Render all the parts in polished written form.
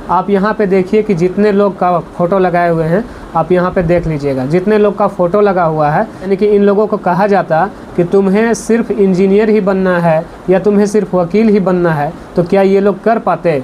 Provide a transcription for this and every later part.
आप यहाँ पे देखिए कि जितने लोग का फ़ोटो लगाए हुए हैं, आप यहाँ पे देख लीजिएगा, जितने लोग का फ़ोटो लगा हुआ है, यानी कि इन लोगों को कहा जाता कि तुम्हें सिर्फ इंजीनियर ही बनना है या तुम्हें सिर्फ वकील ही बनना है, तो क्या ये लोग कर पाते?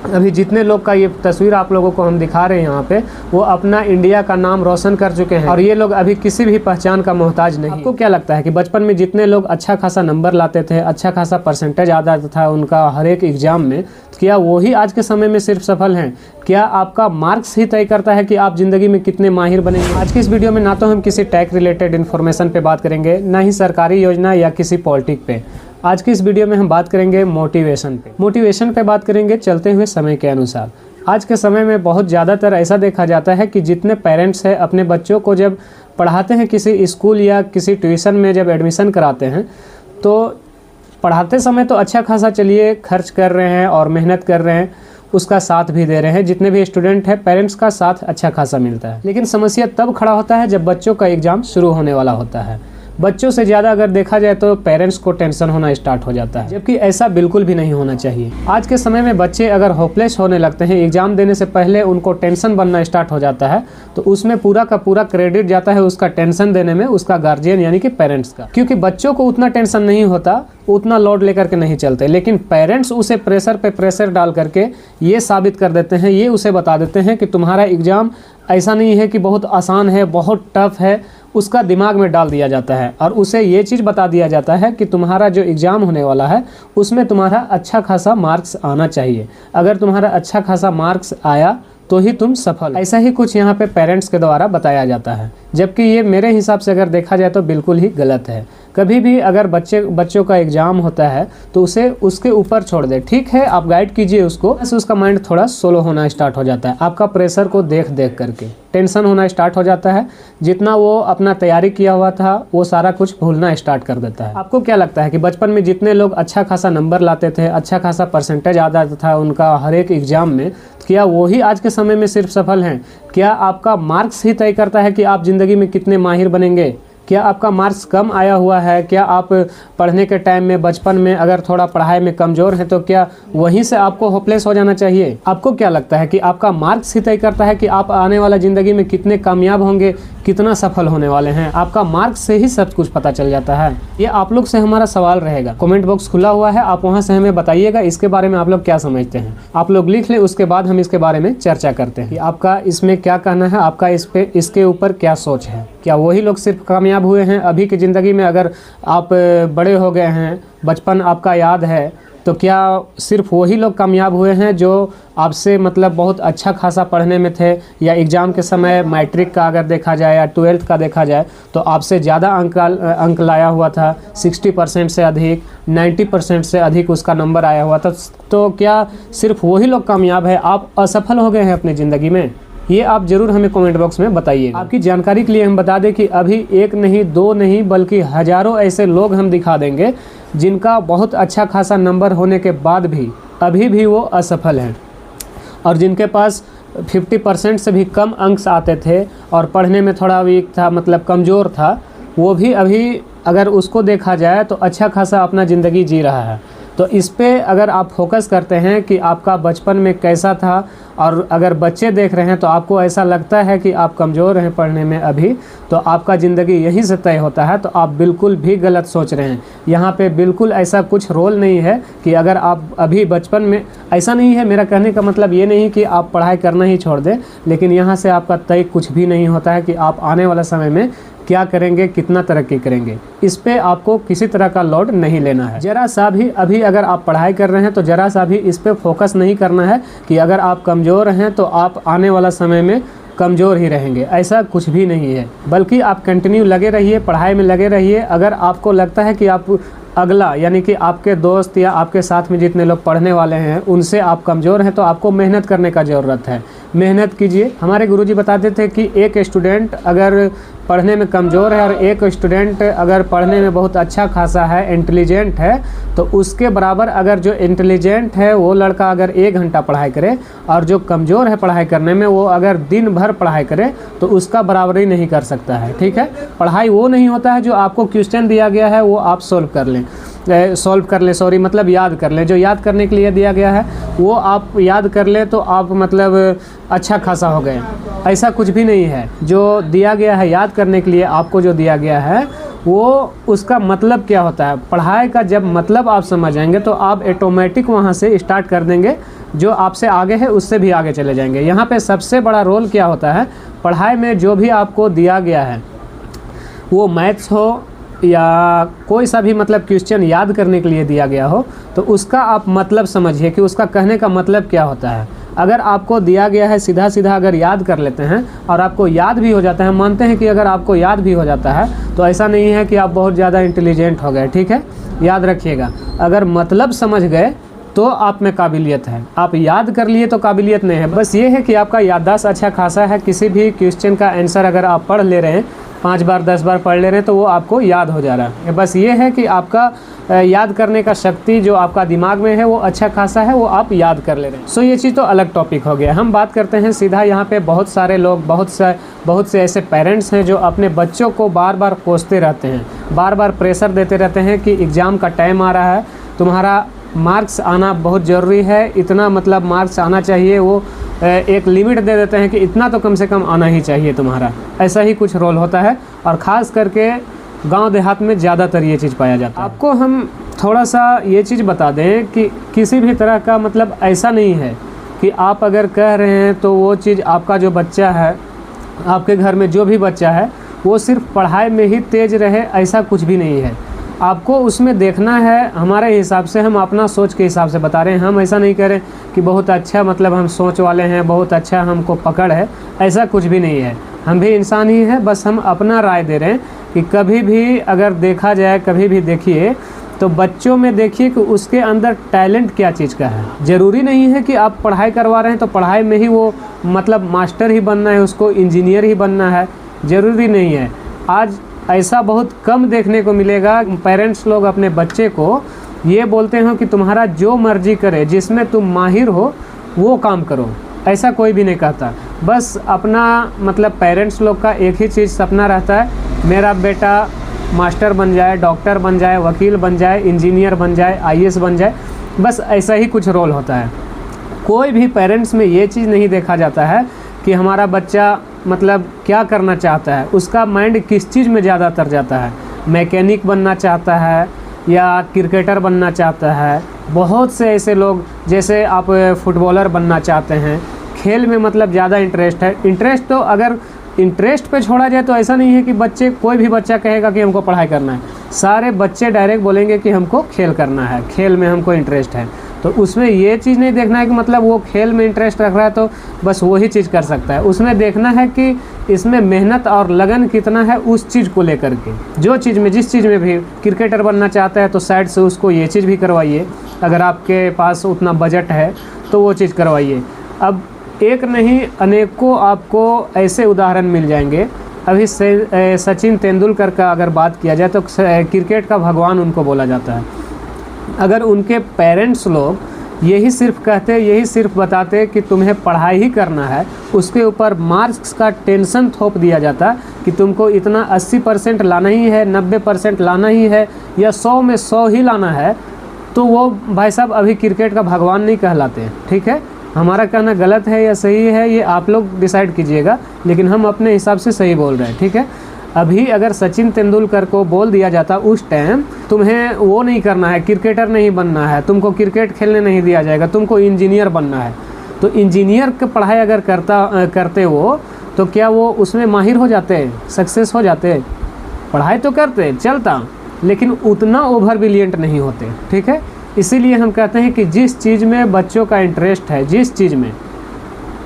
अभी जितने लोग का ये तस्वीर आप लोगों को हम दिखा रहे हैं यहाँ पे, वो अपना इंडिया का नाम रोशन कर चुके हैं और ये लोग अभी किसी भी पहचान का मोहताज नहीं। आपको क्या लगता है कि बचपन में जितने लोग अच्छा खासा नंबर लाते थे, अच्छा खासा परसेंटेज आता था उनका हर एक एग्ज़ाम में, तो क्या वही आज के समय में सिर्फ सफल हैं? क्या आपका मार्क्स ही तय करता है कि आप ज़िंदगी में कितने माहिर बनेंगे? आज की इस वीडियो में ना तो हम किसी टेक रिलेटेड इन्फॉर्मेशन पे बात करेंगे, ना ही सरकारी योजना या किसी पॉलिटिक पे। आज की इस वीडियो में हम बात करेंगे मोटिवेशन पे। मोटिवेशन पे बात करेंगे चलते हुए समय के अनुसार। आज के समय में बहुत ज़्यादातर ऐसा देखा जाता है कि जितने पेरेंट्स हैं अपने बच्चों को जब पढ़ाते हैं किसी स्कूल या किसी ट्यूशन में जब एडमिशन कराते हैं, तो पढ़ाते समय तो अच्छा खासा चलिए खर्च कर रहे हैं और मेहनत कर रहे हैं, उसका साथ भी दे रहे हैं। जितने भी स्टूडेंट हैं पेरेंट्स का साथ अच्छा खासा मिलता है। लेकिन समस्या तब खड़ा होता है जब बच्चों का एग्ज़ाम शुरू होने वाला होता है। बच्चों से ज़्यादा अगर देखा जाए तो पेरेंट्स को टेंशन होना स्टार्ट हो जाता है, जबकि ऐसा बिल्कुल भी नहीं होना चाहिए। आज के समय में बच्चे अगर होपलेस होने लगते हैं, एग्ज़ाम देने से पहले उनको टेंशन बनना स्टार्ट हो जाता है, तो उसमें पूरा का पूरा क्रेडिट जाता है उसका टेंशन देने में उसका गार्जियन यानी कि पेरेंट्स का। क्योंकि बच्चों को उतना टेंशन नहीं होता, उतना लोड लेकर के नहीं चलते, लेकिन पेरेंट्स उसे प्रेशर पे प्रेशर डाल करके ये साबित कर देते हैं, ये उसे बता देते हैं कि तुम्हारा एग्ज़ाम ऐसा नहीं है कि बहुत आसान है, बहुत टफ है, उसका दिमाग में डाल दिया जाता है और उसे ये चीज़ बता दिया जाता है कि तुम्हारा जो एग्ज़ाम होने वाला है उसमें तुम्हारा अच्छा खासा मार्क्स आना चाहिए। अगर तुम्हारा अच्छा खासा मार्क्स आया तो ही तुम सफल। ऐसा ही कुछ यहाँ पे पेरेंट्स के द्वारा बताया जाता है, जबकि ये मेरे हिसाब से अगर देखा जाए तो बिल्कुल ही गलत है। कभी भी अगर बच्चों का एग्ज़ाम होता है तो उसे उसके ऊपर छोड़ दे। ठीक है, आप गाइड कीजिए उसको, बस उसका माइंड थोड़ा सोलो होना स्टार्ट हो जाता है। आपका प्रेशर को देख देख करके टेंशन होना स्टार्ट हो जाता है। जितना वो अपना तैयारी किया हुआ था वो सारा कुछ भूलना स्टार्ट कर देता है। आपको क्या लगता है कि बचपन में जितने लोग अच्छा खासा नंबर लाते थे, अच्छा खासा परसेंटेज आता था उनका हर एक एग्ज़ाम में, क्या वही आज के समय में सिर्फ सफल हैं? क्या आपका मार्क्स ही तय करता है कि आप ज़िंदगी में कितने माहिर बनेंगे? क्या आपका मार्क्स कम आया हुआ है? क्या आप पढ़ने के टाइम में बचपन में अगर थोड़ा पढ़ाई में कमज़ोर हैं तो क्या वहीं से आपको होपलेस हो जाना चाहिए? आपको क्या लगता है कि आपका मार्क्स ही तय करता है कि आप आने वाला ज़िंदगी में कितने कामयाब होंगे, कितना सफल होने वाले हैं? आपका मार्क्स से ही सब कुछ पता चल जाता है। ये आप लोग से हमारा सवाल रहेगा। कमेंट बॉक्स खुला हुआ है, आप वहाँ से हमें बताइएगा इसके बारे में आप लोग क्या समझते हैं। आप लोग लिख लें, उसके बाद हम इसके बारे में चर्चा करते हैं कि आपका इसमें क्या कहना है, आपका इसके ऊपर क्या सोच है। क्या वही लोग सिर्फ कामयाब हुए हैं अभी की ज़िंदगी में? अगर आप बड़े हो गए हैं, बचपन आपका याद है, तो क्या सिर्फ वही लोग कामयाब हुए हैं जो आपसे मतलब बहुत अच्छा खासा पढ़ने में थे, या एग्ज़ाम के समय मैट्रिक का अगर देखा जाए या 12th का देखा जाए तो आपसे ज़्यादा अंक लाया हुआ था, 60% से अधिक, 90% से अधिक उसका नंबर आया हुआ था, तो क्या सिर्फ वही लोग कामयाब है? आप असफल हो गए हैं अपनी ज़िंदगी में? ये आप ज़रूर हमें कमेंट बॉक्स में बताइए। आपकी जानकारी के लिए हम बता दें कि अभी एक नहीं, दो नहीं, बल्कि हज़ारों ऐसे लोग हम दिखा देंगे जिनका बहुत अच्छा खासा नंबर होने के बाद भी अभी भी वो असफल हैं, और जिनके पास 50% से भी कम अंक आते थे और पढ़ने में थोड़ा वीक था, मतलब कमज़ोर था, वो भी अभी अगर उसको देखा जाए तो अच्छा खासा अपना ज़िंदगी जी रहा है। तो इस पे अगर आप फोकस करते हैं कि आपका बचपन में कैसा था, और अगर बच्चे देख रहे हैं तो आपको ऐसा लगता है कि आप कमज़ोर हैं पढ़ने में अभी, तो आपका ज़िंदगी यहीं से तय होता है, तो आप बिल्कुल भी गलत सोच रहे हैं। यहाँ पे बिल्कुल ऐसा कुछ रोल नहीं है कि अगर आप अभी बचपन में, ऐसा नहीं है। मेरा कहने का मतलब ये नहीं कि आप पढ़ाई करना ही छोड़ दें, लेकिन यहाँ से आपका तय कुछ भी नहीं होता है कि आप आने वाला समय में क्या करेंगे, कितना तरक्की करेंगे। इस पे आपको किसी तरह का लोड नहीं लेना है। ज़रा सा भी अभी अगर आप पढ़ाई कर रहे हैं तो ज़रा सा भी इस पे फोकस नहीं करना है कि अगर आप कमज़ोर हैं तो आप आने वाला समय में कमज़ोर ही रहेंगे, ऐसा कुछ भी नहीं है। बल्कि आप कंटिन्यू लगे रहिए, पढ़ाई में लगे रहिए। अगर आपको लगता है कि आप अगला यानी कि आपके दोस्त या आपके साथ में जितने लोग पढ़ने वाले हैं उनसे आप कमज़ोर हैं, तो आपको मेहनत करने का ज़रूरत है। मेहनत कीजिए। हमारे गुरुजी बताते थे कि एक स्टूडेंट अगर पढ़ने में कमज़ोर है और एक स्टूडेंट अगर पढ़ने में बहुत अच्छा खासा है, इंटेलिजेंट है, तो उसके बराबर अगर जो इंटेलिजेंट है वो लड़का अगर 1 घंटा पढ़ाई करे और जो कमज़ोर है पढ़ाई करने में वो अगर दिन भर पढ़ाई करे तो उसका बराबरी नहीं कर सकता है। ठीक है, पढ़ाई वो नहीं होता है जो आपको क्वेश्चन दिया गया है वो आप सोल्व कर लें। सॉल्व कर ले, सॉरी मतलब याद कर ले, जो याद करने के लिए दिया गया है वो आप याद कर ले तो आप मतलब अच्छा खासा हो गए। ऐसा कुछ भी नहीं है। जो दिया गया है याद करने के लिए आपको जो दिया गया है वो उसका मतलब क्या होता है, पढ़ाई का जब मतलब आप समझ जाएंगे तो आप ऑटोमेटिक वहाँ से स्टार्ट कर देंगे, जो आपसे आगे है उससे भी आगे चले जाएंगे। यहाँ पे सबसे बड़ा रोल क्या होता है, पढ़ाई में जो भी आपको दिया गया है वो मैथ्स हो या कोई सा भी मतलब क्वेश्चन याद करने के लिए दिया गया हो, तो उसका आप मतलब समझिए कि उसका कहने का मतलब क्या होता है। अगर आपको दिया गया है सीधा सीधा अगर याद कर लेते हैं और आपको याद भी हो जाता है, मानते हैं कि अगर आपको याद भी हो जाता है तो ऐसा नहीं है कि आप बहुत ज़्यादा इंटेलिजेंट हो गए, ठीक है। याद रखिएगा, अगर मतलब समझ गए तो आप में काबिलियत है, आप याद कर लिए तो काबिलियत नहीं है। बस ये है कि आपका याददाश्त अच्छा खासा है, किसी भी क्वेश्चन का आंसर अगर आप पढ़ ले रहे हैं 5 बार 10 बार पढ़ ले रहे हैं तो वो आपको याद हो जा रहा है। बस ये है कि आपका याद करने का शक्ति जो आपका दिमाग में है वो अच्छा खासा है, वो आप याद कर ले रहे हैं। सो ये चीज़ तो अलग टॉपिक हो गया। हम बात करते हैं सीधा यहाँ पे बहुत सारे लोग, बहुत से ऐसे पेरेंट्स हैं जो अपने बच्चों को बार बार कोसते रहते हैं, बार बार प्रेशर देते रहते हैं कि एग्ज़ाम का टाइम आ रहा है, तुम्हारा मार्क्स आना बहुत ज़रूरी है, इतना मतलब मार्क्स आना चाहिए। वो एक लिमिट दे देते हैं कि इतना तो कम से कम आना ही चाहिए तुम्हारा, ऐसा ही कुछ रोल होता है। और ख़ास करके गांव देहात में ज़्यादातर ये चीज़ पाया जाता है। आपको हम थोड़ा सा ये चीज़ बता दें कि किसी भी तरह का मतलब ऐसा नहीं है कि आप अगर कह रहे हैं तो वो चीज़ आपका जो बच्चा है, आपके घर में जो भी बच्चा है वो सिर्फ पढ़ाई में ही तेज़ रहे, ऐसा कुछ भी नहीं है। आपको उसमें देखना है, हमारे हिसाब से, हम अपना सोच के हिसाब से बता रहे हैं। हम ऐसा नहीं करें कि बहुत अच्छा मतलब हम सोच वाले हैं, बहुत अच्छा हमको पकड़ है, ऐसा कुछ भी नहीं है। हम भी इंसान ही हैं, बस हम अपना राय दे रहे हैं कि कभी भी अगर देखा जाए, कभी भी देखिए तो बच्चों में देखिए कि उसके अंदर टैलेंट क्या चीज़ का है। ज़रूरी नहीं है कि आप पढ़ाई करवा रहे हैं तो पढ़ाई में ही वो मतलब मास्टर ही बनना है, उसको इंजीनियर ही बनना है, ज़रूरी नहीं है। आज ऐसा बहुत कम देखने को मिलेगा, पेरेंट्स लोग अपने बच्चे को ये बोलते हो कि तुम्हारा जो मर्जी करे, जिसमें तुम माहिर हो वो काम करो, ऐसा कोई भी नहीं कहता। बस अपना मतलब पेरेंट्स लोग का एक ही चीज़ सपना रहता है, मेरा बेटा मास्टर बन जाए, डॉक्टर बन जाए, वकील बन जाए, इंजीनियर बन जाए, IAS बन जाए, बस ऐसा ही कुछ रोल होता है। कोई भी पेरेंट्स में ये चीज़ नहीं देखा जाता है कि हमारा बच्चा मतलब क्या करना चाहता है, उसका माइंड किस चीज़ में ज़्यादातर जाता है। मैकेनिक बनना चाहता है या क्रिकेटर बनना चाहता है। बहुत से ऐसे लोग, जैसे आप फुटबॉलर बनना चाहते हैं, खेल में मतलब ज़्यादा इंटरेस्ट है। इंटरेस्ट तो अगर इंटरेस्ट पे छोड़ा जाए तो ऐसा नहीं है कि बच्चे, कोई भी बच्चा कहेगा कि हमको पढ़ाई करना है, सारे बच्चे डायरेक्ट बोलेंगे कि हमको खेल करना है, खेल में हमको इंटरेस्ट है। तो उसमें ये चीज़ नहीं देखना है कि मतलब वो खेल में इंटरेस्ट रख रहा है तो बस वही चीज़ कर सकता है। उसमें देखना है कि इसमें मेहनत और लगन कितना है उस चीज़ को लेकर के। जो चीज़ में, जिस चीज़ में भी क्रिकेटर बनना चाहता है तो साइड से उसको ये चीज़ भी करवाइए, अगर आपके पास उतना बजट है तो वो चीज़ करवाइए। अब एक नहीं अनेकों आपको ऐसे उदाहरण मिल जाएंगे। अभी सचिन तेंदुलकर का अगर बात किया जाए तो क्रिकेट का भगवान उनको बोला जाता है। अगर उनके पेरेंट्स लोग यही सिर्फ कहते, यही सिर्फ बताते कि तुम्हें पढ़ाई ही करना है, उसके ऊपर मार्क्स का टेंशन थोप दिया जाता कि तुमको इतना 80% लाना ही है, 90% लाना ही है या 100 में 100 ही लाना है, तो वो भाई साहब अभी क्रिकेट का भगवान नहीं कहलाते। ठीक है, हमारा कहना गलत है या सही है ये आप लोग डिसाइड कीजिएगा, लेकिन हम अपने हिसाब से सही बोल रहे हैं। ठीक है, अभी अगर सचिन तेंदुलकर को बोल दिया जाता उस टाइम तुम्हें वो नहीं करना है, क्रिकेटर नहीं बनना है, तुमको क्रिकेट खेलने नहीं दिया जाएगा, तुमको इंजीनियर बनना है, तो इंजीनियर की पढ़ाई अगर करते वो, तो क्या वो उसमें माहिर हो जाते, सक्सेस हो जाते? पढ़ाई तो करते, चलता, लेकिन उतना ओवर ब्रिलियंट नहीं होते। ठीक है, इसीलिए हम कहते हैं कि जिस चीज़ में बच्चों का इंटरेस्ट है, जिस चीज़ में,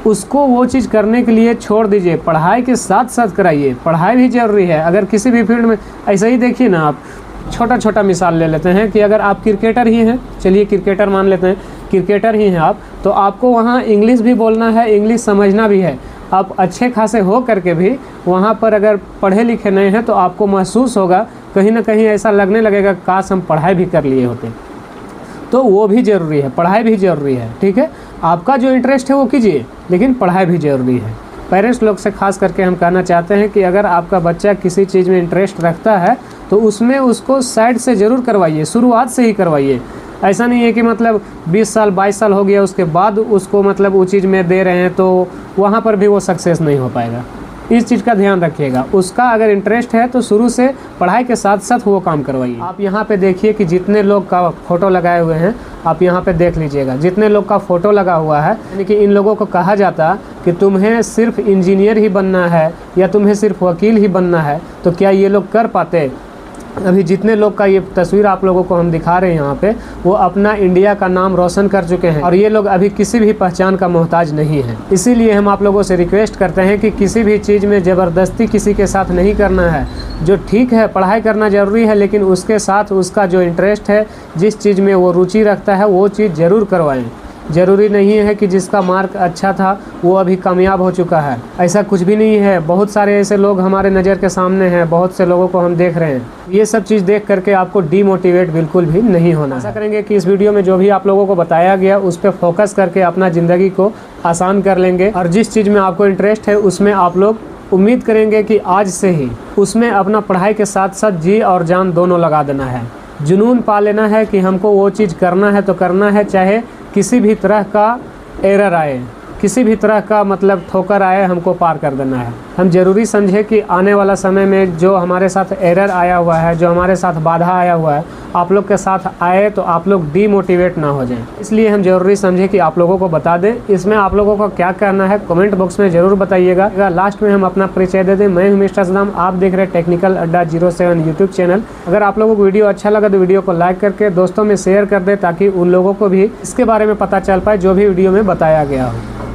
उसको वो चीज़ करने के लिए छोड़ दीजिए। पढ़ाई के साथ साथ कराइए, पढ़ाई भी ज़रूरी है। अगर किसी भी फील्ड में, ऐसा ही देखिए ना, आप छोटा छोटा मिसाल ले लेते हैं कि अगर आप क्रिकेटर ही हैं, चलिए क्रिकेटर मान लेते हैं, क्रिकेटर ही हैं आप, तो आपको वहाँ इंग्लिश भी बोलना है, इंग्लिश समझना भी है। आप अच्छे खासे हो करके भी वहाँ पर अगर पढ़े लिखे नहीं हैं तो आपको महसूस होगा, कहीं ना कहीं ऐसा लगने लगेगा काश हम पढ़ाई भी कर लिए होते। तो वो भी ज़रूरी है, पढ़ाई भी ज़रूरी है। ठीक है, आपका जो इंटरेस्ट है वो कीजिए, लेकिन पढ़ाई भी ज़रूरी है। पेरेंट्स लोग से खास करके हम कहना चाहते हैं कि अगर आपका बच्चा किसी चीज़ में इंटरेस्ट रखता है तो उसमें उसको साइड से ज़रूर करवाइए, शुरुआत से ही करवाइए। ऐसा नहीं है कि मतलब 20 साल 22 साल हो गया उसके बाद उसको मतलब वो चीज़ में दे रहे हैं तो वहाँ पर भी वो सक्सेस नहीं हो पाएगा। इस चीज़ का ध्यान रखिएगा। उसका अगर इंटरेस्ट है तो शुरू से पढ़ाई के साथ साथ वो काम करवाइए। आप यहाँ पे देखिए कि जितने लोग का फ़ोटो लगाए हुए हैं, आप यहाँ पे देख लीजिएगा, जितने लोग का फ़ोटो लगा हुआ है, यानी कि इन लोगों को कहा जाता कि तुम्हें सिर्फ इंजीनियर ही बनना है या तुम्हें सिर्फ वकील ही बनना है, तो क्या ये लोग कर पाते? अभी जितने लोग का ये तस्वीर आप लोगों को हम दिखा रहे हैं यहाँ पे, वो अपना इंडिया का नाम रोशन कर चुके हैं और ये लोग अभी किसी भी पहचान का मोहताज नहीं है। इसीलिए हम आप लोगों से रिक्वेस्ट करते हैं कि किसी भी चीज़ में ज़बरदस्ती किसी के साथ नहीं करना है। जो ठीक है, पढ़ाई करना ज़रूरी है, लेकिन उसके साथ उसका जो इंटरेस्ट है, जिस चीज़ में वो रुचि रखता है, वो चीज़ ज़रूर करवाएँ। ज़रूरी नहीं है कि जिसका मार्क अच्छा था वो अभी कामयाब हो चुका है, ऐसा कुछ भी नहीं है। बहुत सारे ऐसे लोग हमारे नज़र के सामने हैं, बहुत से लोगों को हम देख रहे हैं। ये सब चीज़ देख करके आपको डीमोटिवेट बिल्कुल भी नहीं होना। ऐसा करेंगे कि इस वीडियो में जो भी आप लोगों को बताया गया उस पर फोकस करके अपना ज़िंदगी को आसान कर लेंगे और जिस चीज़ में आपको इंटरेस्ट है उसमें आप लोग उम्मीद करेंगे कि आज से ही उसमें अपना पढ़ाई के साथ साथ जी और जान दोनों लगा देना है। जुनून पा लेना है कि हमको वो चीज़ करना है तो करना है, चाहे किसी भी तरह का एरर आए, किसी भी तरह का मतलब ठोकर आए, हमको पार कर देना है। हम ज़रूरी समझे कि आने वाला समय में जो हमारे साथ एरर आया हुआ है, जो हमारे साथ बाधा आया हुआ है, आप लोग के साथ आए तो आप लोग डीमोटिवेट ना हो जाएं। इसलिए हम ज़रूरी समझे कि आप लोगों को बता दें। इसमें आप लोगों को क्या करना है कमेंट बॉक्स में ज़रूर बताइएगा। लास्ट में हम अपना परिचय दे दें। मैं हूं मिस्टर सदाम, आप देख रहे हैं टेक्निकल अड्डा 07 यूट्यूब चैनल। अगर आप लोगों को वीडियो अच्छा लगा तो वीडियो को लाइक करके दोस्तों में शेयर कर दें ताकि उन लोगों को भी इसके बारे में पता चल पाए जो भी वीडियो में बताया गया हो।